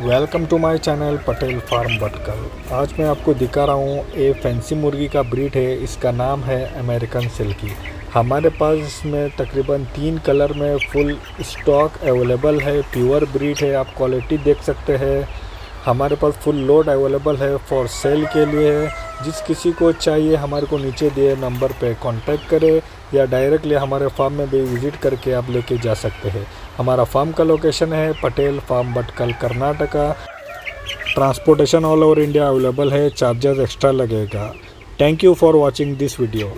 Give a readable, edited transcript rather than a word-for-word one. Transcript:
Welcome to my channel Patel farm Bhatkal. आज मैं आपको दिखा रहा हूँ ये फैंसी मुर्गी का ब्रीड है। इसका नाम है अमेरिकन सिल्की। हमारे पास इसमें तकरीबन 3 कलर में फुल स्टॉक अवेलेबल है। प्योर ब्रीड है, आप क्वालिटी देख सकते हैं। हमारे पास फुल लोड अवेलेबल है, फॉर सेल के लिए है। जिस किसी को चाहिए हमारे को नीचे दिए नंबर पे कांटेक्ट करें या डायरेक्टली हमारे फार्म में भी विज़िट करके आप लेके जा सकते हैं। हमारा फार्म का लोकेशन है Patel farm Bhatkal, Karnataka. Transportation all over India available है, चार्जेस एक्स्ट्रा लगेगा। Thank you for watching this video.